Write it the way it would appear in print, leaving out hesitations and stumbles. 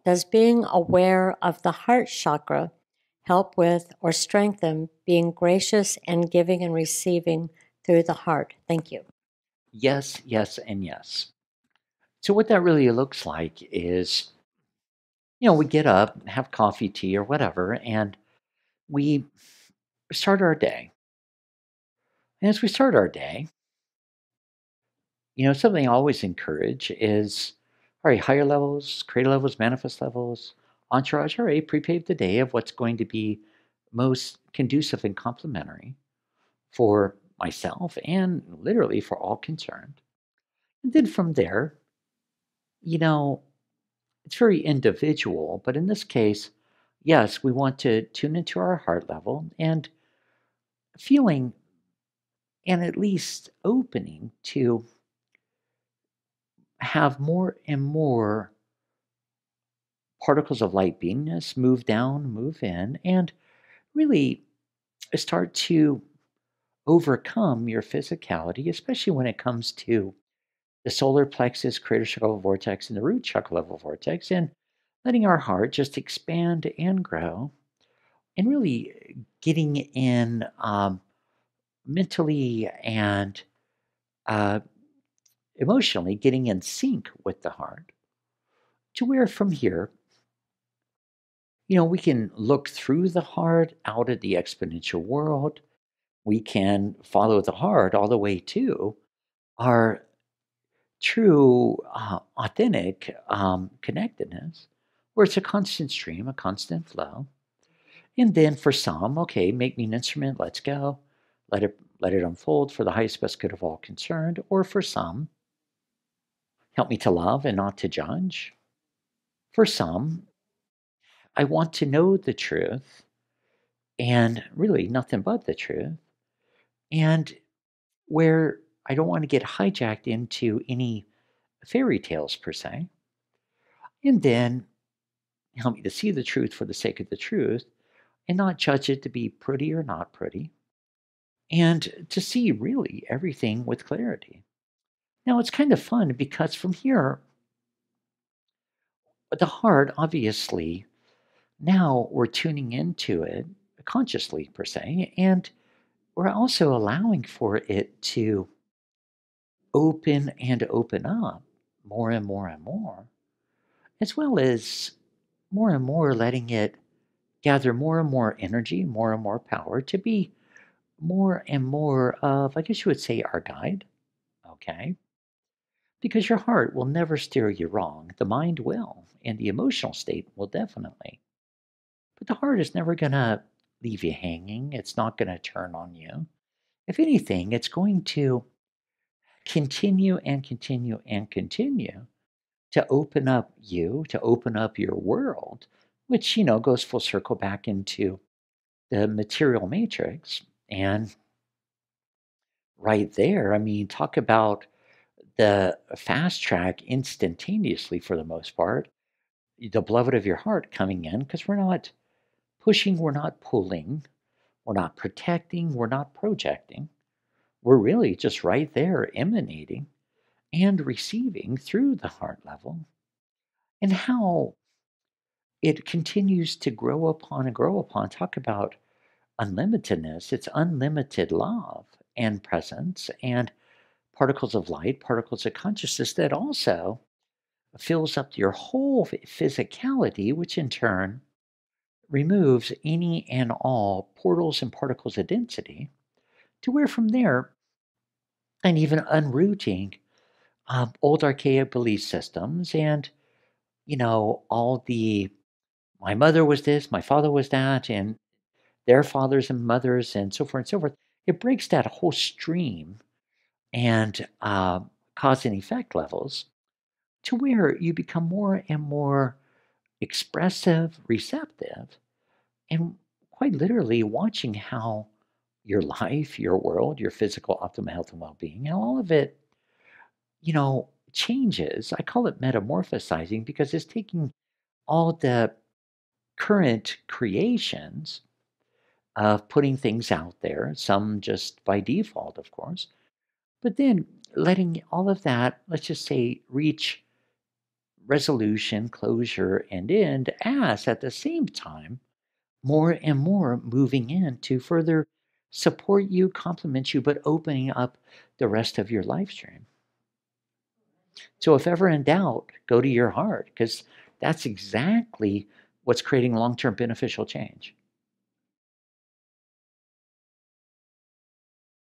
Does being aware of the heart chakra help with or strengthen being gracious and giving and receiving through the heart? Thank you. Yes, yes, and yes. So what that really looks like is, we get up, have coffee, tea, or whatever, and we start our day. And as we start our day, something I always encourage is, all right, higher levels, creator levels, manifest levels, entourage, all right, prepave the day of what's going to be most conducive and complementary for myself and literally for all concerned. And then from there, you know, it's very individual, but in this case, yes, we want to tune into our heart level and feeling and at least opening to have more and more particles of light beingness move down, move in, and really start to overcome your physicality, especially when it comes to the solar plexus, creator chakra vortex, and the root chakra level vortex, and letting our heart just expand and grow, and really getting in mentally and uh, emotionally, getting in sync with the heart to where from here, we can look through the heart out at the exponential world. We can follow the heart all the way to our true, authentic connectedness, where it's a constant stream, a constant flow. And then for some, okay, make me an instrument, let's go. Let it unfold for the highest best good of all concerned. Or for some, help me to love and not to judge. For some, I want to know the truth and really nothing but the truth. And where I don't want to get hijacked into any fairy tales per se. And then help me to see the truth for the sake of the truth and not judge it to be pretty or not pretty. And to see really everything with clarity. Now, it's kind of fun because from here, the heart, obviously, now we're tuning into it consciously, per se, and we're also allowing for it to open and open up more and more and more, as well as more and more letting it gather more and more energy, more and more power to be more and more of, I guess you would say, our guide. Okay. Because your heart will never steer you wrong. The mind will, and the emotional state will definitely. But the heart is never going to leave you hanging. It's not going to turn on you. If anything, it's going to continue and continue and continue to open up you, to open up your world, which, goes full circle back into the material matrix. And right there, I mean, talk about the fast track instantaneously for the most part, the beloved of your heart coming in because we're not pushing, we're not pulling, we're not protecting, we're not projecting. We're really just right there emanating and receiving through the heart level. And how it continues to grow upon and grow upon. Talk about unlimitedness. It's unlimited love and presence and particles of light, particles of consciousness that also fills up your whole physicality, which in turn removes any and all portals and particles of density to where from there, and even unrooting old archaic belief systems and, all the, my mother was this, my father was that, and their fathers and mothers, and so forth and so forth. It breaks that whole stream and cause and effect levels to where you become more and more expressive, receptive, and quite literally watching how your life, your world, your physical optimal health and well being, and all of it, changes. I call it metamorphosizing because it's taking all the current creations of putting things out there, some just by default, of course, but then letting all of that, let's just say, reach resolution, closure, and end, as at the same time, more and more moving in to further support you, complement you, but opening up the rest of your life stream. So, if ever in doubt, go to your heart because that's exactly what's creating long term beneficial change.